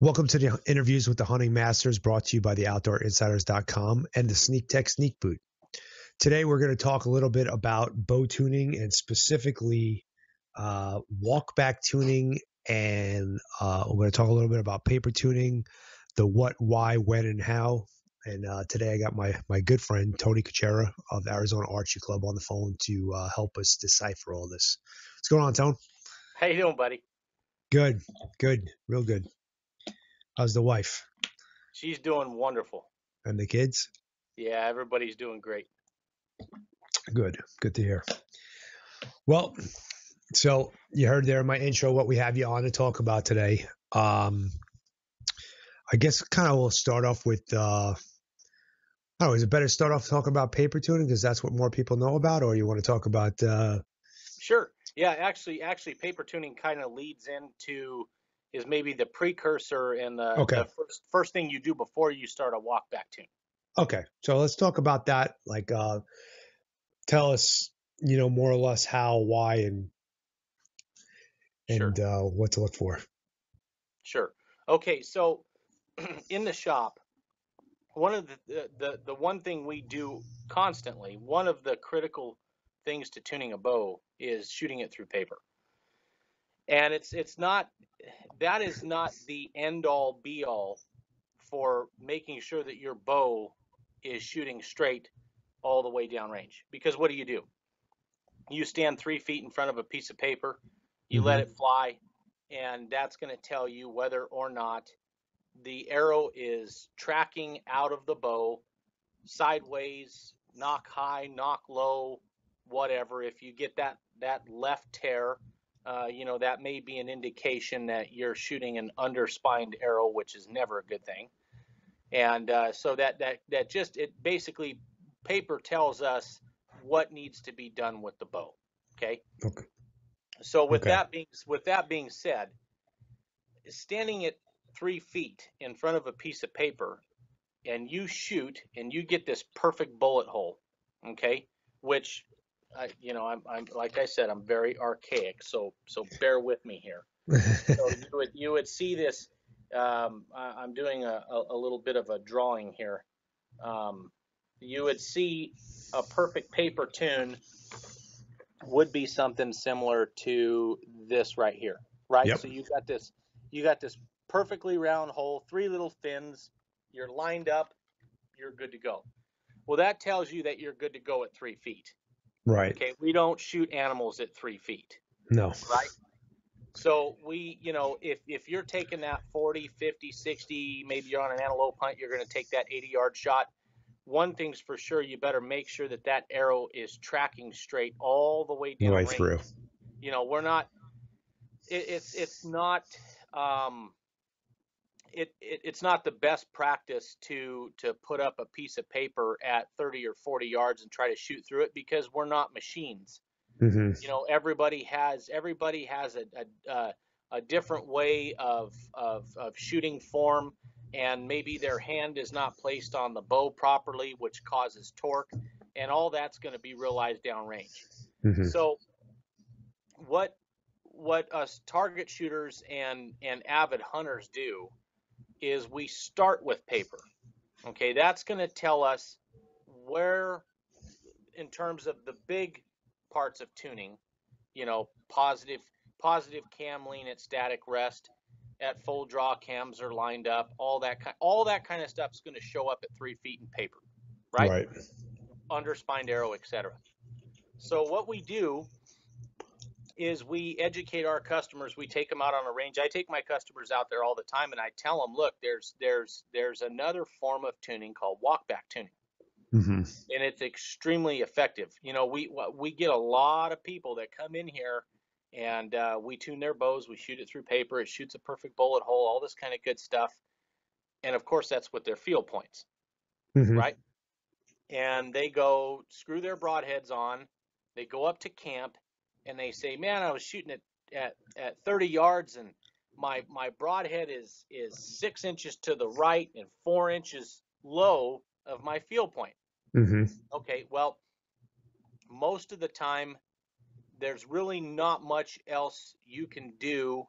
Welcome to the interviews with the hunting masters brought to you by the OutdoorInsiders.com and the Sneak Tech Sneak Boot. Today, we're going to talk a little bit about bow tuning and specifically walk back tuning. And we're going to talk a little bit about paper tuning, the what, why, when, and how. And today I got my good friend, Tony Cuchiara of Arizona Archery Club on the phone to help us decipher all this. What's going on, Tone? How you doing, buddy? Good, real good. How's the wife She's doing wonderful. and the kids? Yeah, everybody's doing great. Good to hear. Well, so you heard there in my intro what we have you on to talk about today. I guess kind of we'll start off with, I don't know, is it better to start off talking about paper tuning because that's what more people know about, or you want to talk about? Sure. Yeah, actually, paper tuning kind of leads into is maybe the precursor and Okay, the first thing you do before you start a walk back tune. okay. So let's talk about that. Like, tell us, more or less how, why, and Sure. what to look for. Sure. Okay, so in the shop, one of the one thing we do constantly, one of the critical things to tuning a bow is shooting it through paper. And it's not that is not the end all be all for making sure that your bow is shooting straight all the way downrange. Because what do? You stand 3 feet in front of a piece of paper, you let Mm-hmm. it fly, and that's going to tell you whether or not the arrow is tracking out of the bow sideways, knock high, knock low, whatever. If you get that left tear, that may be an indication that you're shooting an underspined arrow, which is never a good thing. And so that just it basically paper tells us what needs to be done with the bow. Okay. Okay. So Okay. with that being said, standing at 3 feet in front of a piece of paper and you shoot and you get this perfect bullet hole, okay, which I'm like I said, I'm very archaic, so bear with me here. So you would see this. I'm doing a little bit of a drawing here. You would see a perfect paper tune would be something similar to this right here, right? Yep. So you got this perfectly round hole, three little fins. You're lined up. You're good to go. Well, that tells you that you're good to go at 3 feet. Right. Okay, we don't shoot animals at 3 feet, No. right? So if you're taking that 40, 50, 60, maybe you're on an antelope hunt, you're going to take that 80-yard shot. One thing's for sure, you better make sure that arrow is tracking straight all the way down Way range. through. We're not. It's not. It's not the best practice to put up a piece of paper at 30 or 40 yards and try to shoot through it because we're not machines. Mm-hmm. Everybody has a different way of shooting form, and maybe their hand is not placed on the bow properly, which causes torque, and all that's going to be realized downrange. Mm-hmm. So what us target shooters and avid hunters do is we start with paper. Okay, that's going to tell us where, in terms of the big parts of tuning, positive cam lean at static rest, at full draw cams are lined up, all that kind of stuff is going to show up at 3 feet in paper, right? Right. Underspined arrow, etc. So what we do is we educate our customers. We take them out on a range. I take my customers out there all the time, and I tell them, look, there's another form of tuning called walkback tuning, Mm-hmm. and it's extremely effective. We get a lot of people that come in here, and we tune their bows. We shoot it through paper. It shoots a perfect bullet hole. All this kind of good stuff, and of course that's with their field points, Mm-hmm. right? And they go screw their broadheads on. They go up to camp and they say, man, I was shooting at 30 yards and my broadhead is 6 inches to the right and 4 inches low of my field point. Mm-hmm. Okay, well, most of the time there's really not much else you can do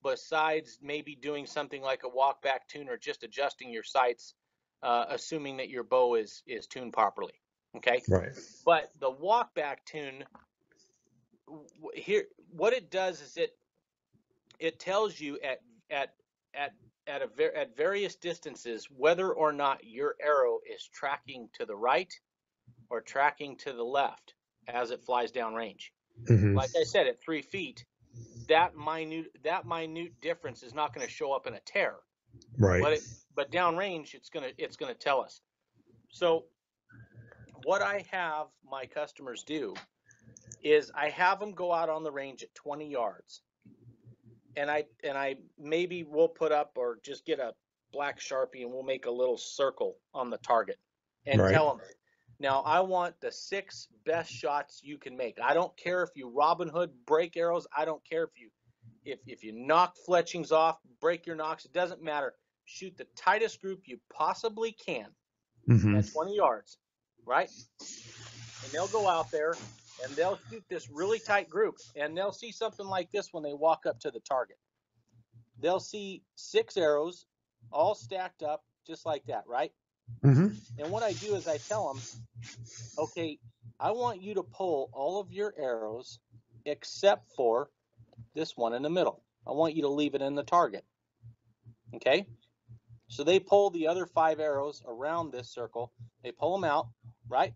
besides maybe doing something like a walk back tune or just adjusting your sights, assuming that your bow is tuned properly. Okay. Right. But the walk back tune here, what it does is it tells you at at at various distances whether or not your arrow is tracking to the right or tracking to the left as it flies down range. Mm-hmm. Like I said, at 3 feet, that minute difference is not going to show up in a tear, Right. but downrange it's gonna tell us. So what I have my customers do is I have them go out on the range at 20 yards, and I maybe we'll put up or just get a black Sharpie and we'll make a little circle on the target and Right. tell them, now I want the 6 best shots you can make. I don't care if you Robin Hood break arrows. I don't care if you knock fletchings off, break your nocks. It doesn't matter. Shoot the tightest group you possibly can Mm-hmm. at 20 yards, right? And they'll go out there and they'll shoot this really tight group, and they'll see something like this when they walk up to the target. They'll see 6 arrows all stacked up just like that, right? Mm-hmm. And what I do is I tell them, okay, I want you to pull all of your arrows except for this one in the middle. I want you to leave it in the target. Okay? So they pull the other 5 arrows around this circle. They pull them out, right?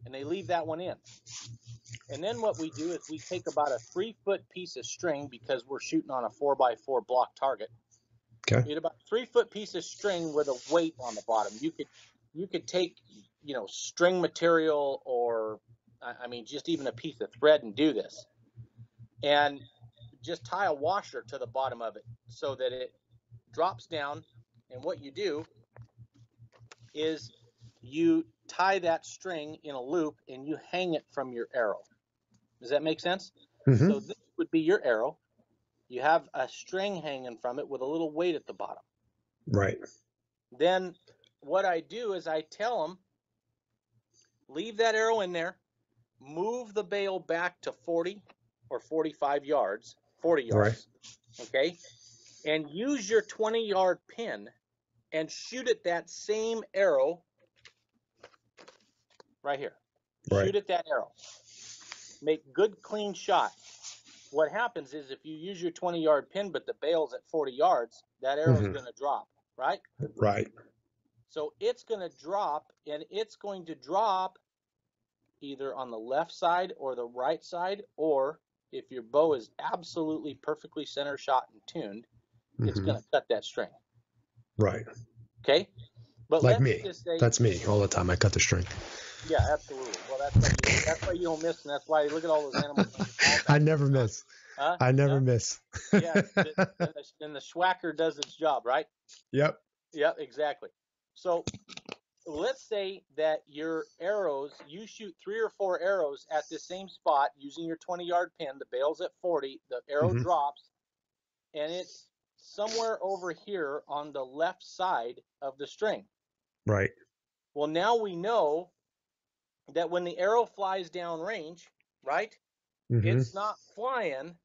And they leave that one in. And then what we do is we take about a 3-foot piece of string, because we're shooting on a 4x4 block target. Okay. We get about a 3-foot piece of string with a weight on the bottom. You could take, string material, or I mean just even a piece of thread, and do this. And just tie a washer to the bottom of it so that it drops down. And what you do is you tie that string in a loop and you hang it from your arrow. Does that make sense? Mm-hmm. So this would be your arrow. You have a string hanging from it with a little weight at the bottom. Right. Then what I do is I tell them, leave that arrow in there, move the bail back to 40 or 45 yards, 40 yards, right. Okay? And use your 20-yard pin and shoot at that same arrow right here. Right. Shoot at that arrow. Make good, clean shot. What happens is if you use your 20-yard pin but the bail's at 40 yards, that arrow's Mm-hmm. going to drop, right? Right. So it's going to drop, and it's going to drop either on the left side or the right side, or if your bow is absolutely perfectly center shot and tuned, Mm-hmm. it's going to cut that string. Right. Okay? But like let's me. Just say, that's me all the time. I cut the string. Yeah, absolutely. Well, that's why you don't miss, and that's why you look at all those animals. I never miss. Huh? I never miss. Yeah, and the schwacker does its job, right? Yep. Yep, exactly. So let's say that your arrows, you shoot 3 or 4 arrows at the same spot using your 20-yard pin. The bail's at 40. The arrow Mm-hmm. drops, and it's somewhere over here on the left side of the string. Right. Well, now we know that when the arrow flies down range, right, Mm-hmm. it's not flying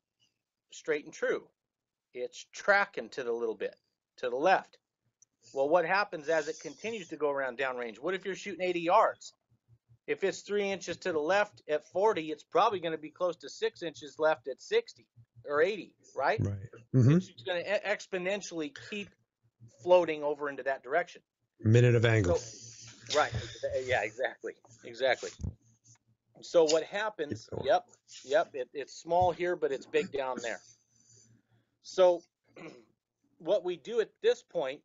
straight and true. It's tracking to the little bit to the left. Well, what happens as it continues to go around downrange? What if you're shooting 80 yards? If it's 3 inches to the left at 40, it's probably going to be close to 6 inches left at 60 or 80, right? Right. Mm-hmm. It's going to exponentially keep floating over into that direction. Minute of angle. So, right. Yeah, exactly. So what happens, yep, it's small here, but it's big down there. So what we do at this point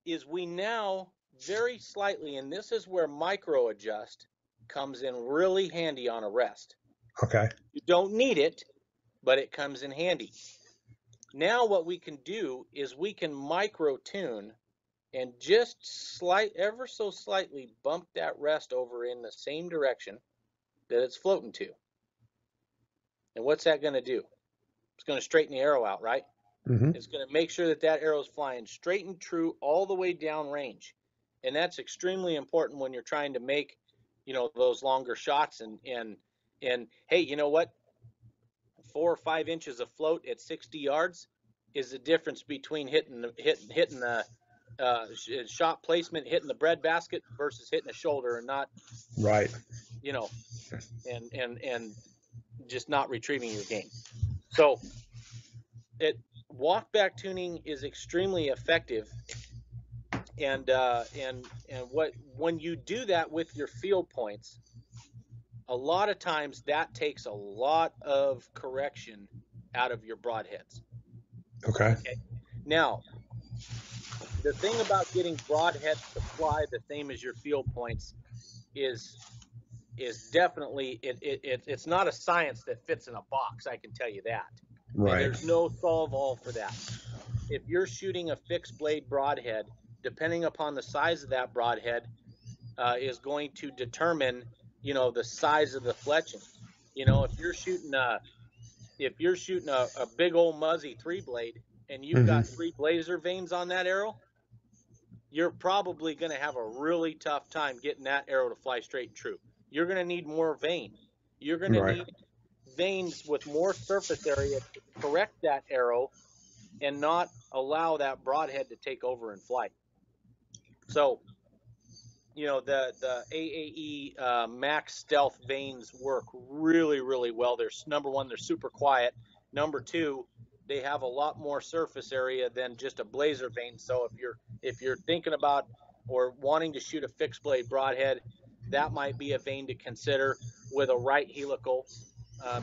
is we now very slightly, and this is where micro adjust comes in really handy on a rest. Okay. You don't need it, but it comes in handy. Now what we can do is we can micro tune and just ever so slightly bump that rest over in the same direction that it's floating to. And what's that going to do? It's going to straighten the arrow out, right? Mm-hmm. It's going to make sure that arrow is flying straight and true all the way down range. And that's extremely important when you're trying to make, those longer shots. And hey, you know what? 4 or 5 inches of float at 60 yards is the difference between hitting the shot placement, hitting the bread basket versus hitting a shoulder and not, Right. you know, and just not retrieving your game. So it walk back tuning is extremely effective, and what when you do that with your field points, a lot of times that takes a lot of correction out of your broadheads. Okay. Okay. Now, the thing about getting broadheads to fly the same as your field points is definitely it's not a science that fits in a box. I can tell you that, and Right. there's no solve all for that. If you're shooting a fixed blade broadhead, depending upon the size of that broadhead, is going to determine, the size of the fletching. If you're shooting a big old muzzy 3 blade and you've Mm-hmm. got 3 blazer vanes on that arrow, you're probably going to have a really tough time getting that arrow to fly straight and true. You're going to need more vane. You're going to Right. need vanes with more surface area to correct that arrow and not allow that broadhead to take over in flight. So, the AAE max stealth vanes work really, really well. Number one, they're super quiet. Number two, they have a lot more surface area than just a blazer vane. So if you're thinking about or wanting to shoot a fixed blade broadhead, that might be a vane to consider with a right helical,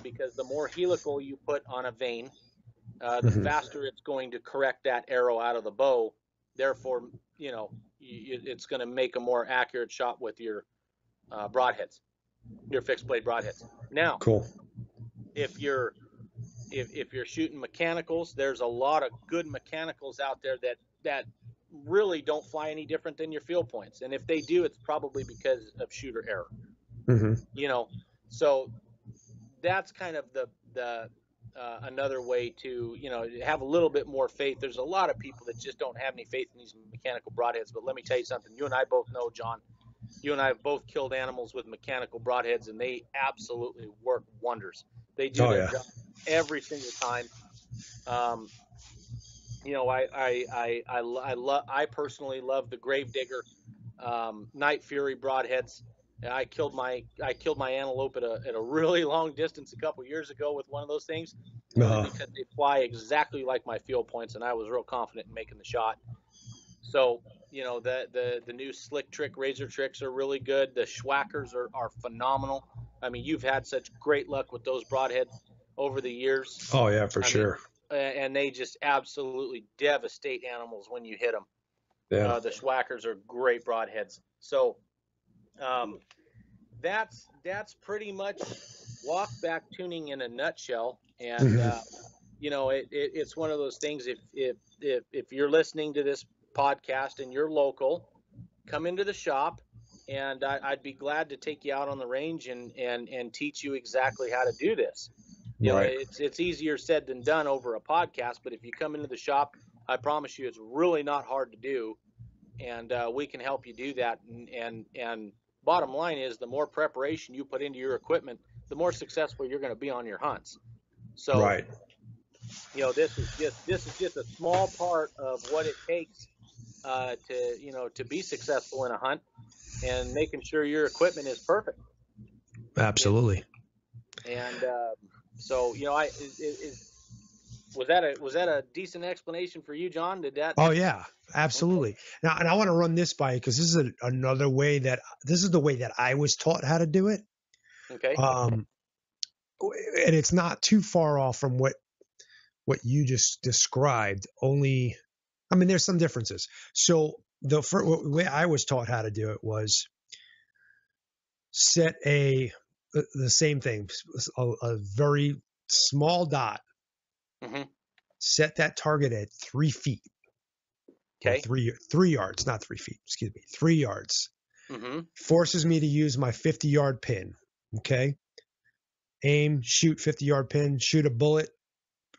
because the more helical you put on a vane, the Mm-hmm. faster it's going to correct that arrow out of the bow. Therefore, it's going to make a more accurate shot with your broadheads, your fixed blade broadheads. Now, Cool. if you're shooting mechanicals, there's a lot of good mechanicals out there that really don't fly any different than your field points, and if they do, it's probably because of shooter error. Mm-hmm. So that's kind of the another way to have a little bit more faith. There's a lot of people that just don't have any faith in these mechanical broadheads, but let me tell you something. You and I both know, John. You and I have both killed animals with mechanical broadheads, and they absolutely work wonders. They do their job every single time. I personally love the Gravedigger Night Fury broadheads. I killed my antelope at a really long distance a couple years ago with one of those things, only because they fly exactly like my field points, and I was real confident in making the shot. So the new Slick Trick Razor Tricks are really good. The Schwackers are phenomenal. I mean, you've had such great luck with those broadheads over the years. Oh yeah, for I mean, sure. and they just absolutely devastate animals when you hit them. Yeah. The Schwackers are great broadheads. So that's pretty much walk back tuning in a nutshell. And Mm-hmm. it's one of those things. If you're listening to this podcast and you're local, come into the shop, and I'd be glad to take you out on the range and teach you exactly how to do this. Right. It's easier said than done over a podcast, but if you come into the shop, I promise you it's really not hard to do, and we can help you do that. And bottom line is, the more preparation you put into your equipment, the more successful you're going to be on your hunts. So, Right. this is just a small part of what it takes to be successful in a hunt, and making sure your equipment is perfect. Absolutely. And so, was that a decent explanation for you, John? Did that? Oh yeah, absolutely. Now, and I want to run this by you because this is another way this is the way that I was taught how to do it. Okay. And it's not too far off from what you just described. Only, I mean, there's some differences. So the way I was taught how to do it was set the same thing, a very small dot. Mm-hmm. Set that target at 3 feet. Or Okay. 3 yards, not 3 feet, excuse me, 3 yards. Mm-hmm. Forces me to use my 50-yard pin. Okay. Aim, shoot 50-yard pin, shoot a bullet.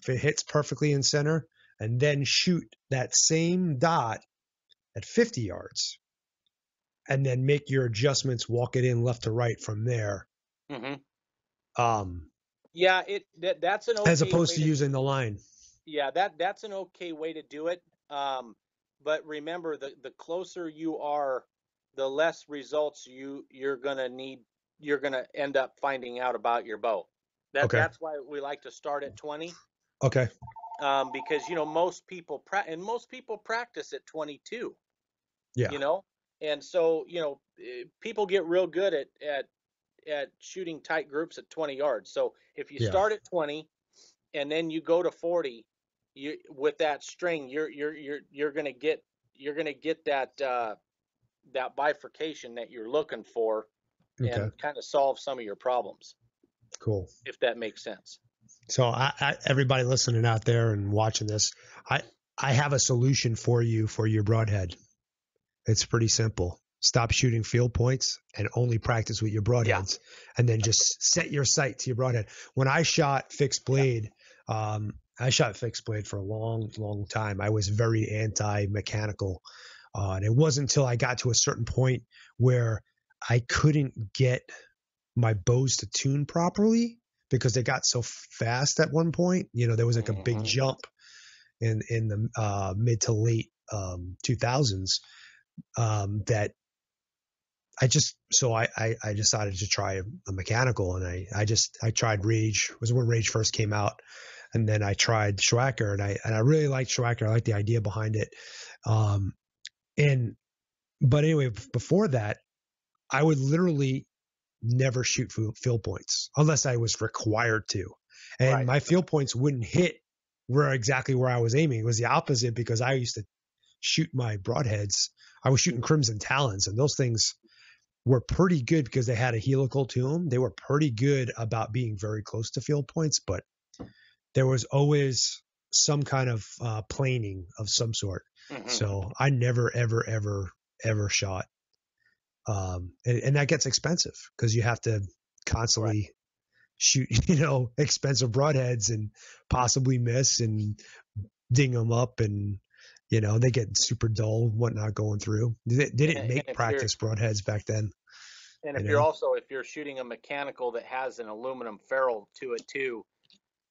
If it hits perfectly in center, and then shoot that same dot at 50 yards, and then make your adjustments, walk it in left to right from there. Mm-hmm. Yeah, that's an as okay opposed way to to using the line. yeah, that's an okay way to do it. But remember, the closer you are, the less results you're gonna need. You're gonna end up finding out about your bow. Okay. That's why we like to start at 20, Okay. because most people practice at 22. Yeah. You know, and so people get real good at shooting tight groups at 20 yards. So if you Yeah. start at 20 and then you go to 40, you with that string, you're gonna get that bifurcation that you're looking for, Okay. and kind of solve some of your problems, Cool. if that makes sense. So everybody listening out there and watching this, I, I have a solution for you for your broadhead. It's pretty simple. Stop shooting field points and only practice with your Yeah, broadheads, and then just set your sight to your broadhead. When I shot fixed yeah. blade, I shot fixed blade for a long, long time. I was very anti-mechanical, and it wasn't until I got to a certain point where I couldn't get my bows to tune properly because they got so fast at one point. There was like a big Hmm. jump in the mid to late 2000s, that I decided to try a mechanical, and I tried Rage. It was when Rage first came out, and then I tried Schwacker, and I really liked Schwacker. I liked the idea behind it. Um, and but anyway, before that, I would literally never shoot field points unless I was required to, and Right. my field points wouldn't hit exactly where I was aiming. It was the opposite because I used to shoot my broadheads. I was shooting Crimson Talons, and those things were pretty good because they had a helical to them. They were pretty good about being very close to field points, but there was always some kind of planing of some sort. Hmm. So I never, ever, ever, ever shot. And that gets expensive because you have to Right. constantly shoot, expensive broadheads and possibly miss and ding them up, and they get super dull, whatnot going through. They didn't And make practice broadheads back then, you know. if you're shooting a mechanical that has an aluminum ferrule to it too,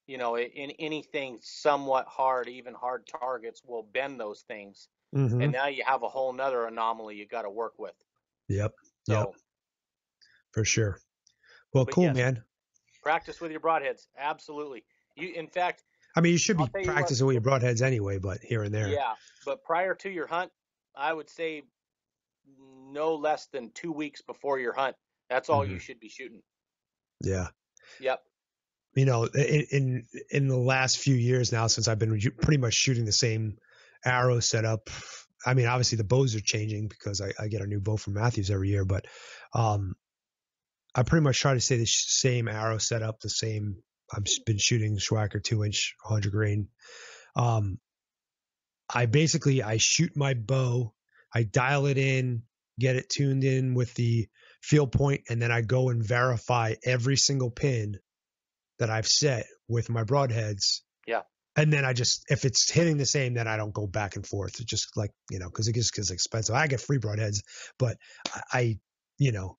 in anything somewhat hard, even hard targets will bend those things. Mm-hmm. And now you have a whole nother anomaly you got to work with. Yep. Yep. So, For sure. Well, but cool, yes, man. practice with your broadheads. Absolutely. In fact, I mean, you should I'll be tell you what, practicing with your broadheads anyway, but here and there. yeah, but prior to your hunt, I would say no less than 2 weeks before your hunt, that's all you Mm-hmm. should be shooting. Yeah. Yep. In the last few years now, since I've been pretty much shooting the same arrow setup. I mean, obviously the bows are changing because I get a new bow from Matthews every year, but um, I pretty much try to stay the same arrow setup, the same. I've been shooting Schwacker 2-inch 100 grain. Um, I shoot my bow, I dial it in, get it tuned in with the field point, and then I go and verify every single pin that I've set with my broadheads. Yeah. And then if it's hitting the same, then I don't go back and forth. It's just like, because it gets expensive. I get free broadheads, but I'd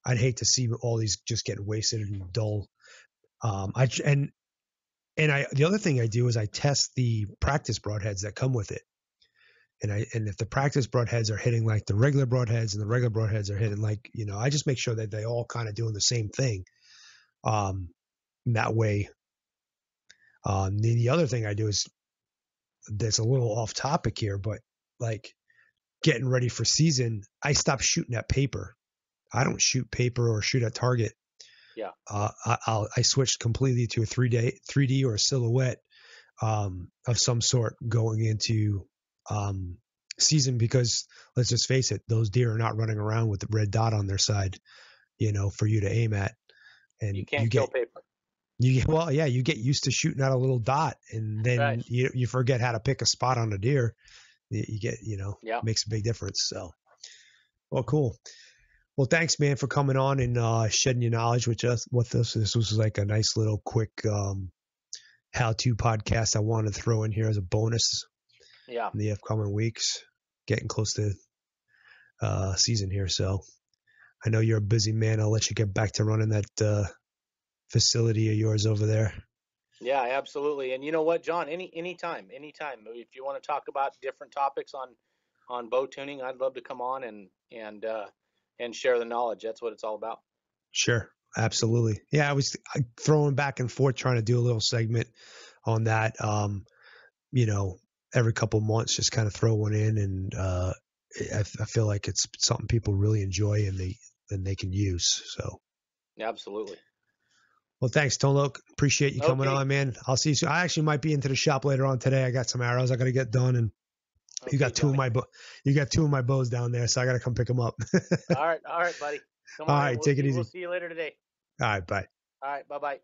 hate to see all these just getting wasted and dull. The other thing I do is I test the practice broadheads that come with it. And if the practice broadheads are hitting like the regular broadheads and the regular broadheads are hitting like, I just make sure that they all kind of doing the same thing. That way. The other thing I do is that's a little off topic here, but like getting ready for season, I stopped shooting at paper. I don't shoot paper or shoot at target. Yeah. I switched completely to a 3D or a silhouette of some sort going into season because let's just face it, those deer are not running around with the red dot on their side, for you to aim at, You and can't kill paper. you get used to shooting at a little dot, and Right. then you forget how to pick a spot on a deer. You get, Yeah. makes a big difference. So, well, cool. Well, thanks, man, for coming on and shedding your knowledge with us. This was like a nice little quick how-to podcast I wanted to throw in here as a bonus Yeah. in the upcoming weeks. Getting close to season here, so I know you're a busy man. I'll let you get back to running that facility of yours over there. Yeah, absolutely. And you know what, John? Anytime, if you want to talk about different topics on bow tuning, I'd love to come on and share the knowledge. That's what it's all about. Sure. Absolutely. Yeah, I was throwing back and forth trying to do a little segment on that. You know, every couple months, just kind of throw one in, and I feel like it's something people really enjoy and they can use. So, Absolutely. well, thanks, Tolo. Appreciate you coming Okay. on, man. I'll see you soon. I actually might be into the shop later on today. I got some arrows I got to get done, and you Okay, got two of Johnny. my you got two of my bows down there, so I got to come pick them up. All right, buddy. Come All on in. right, We'll take it see. We'll easy. see you later today. All right, bye. All right. Bye bye.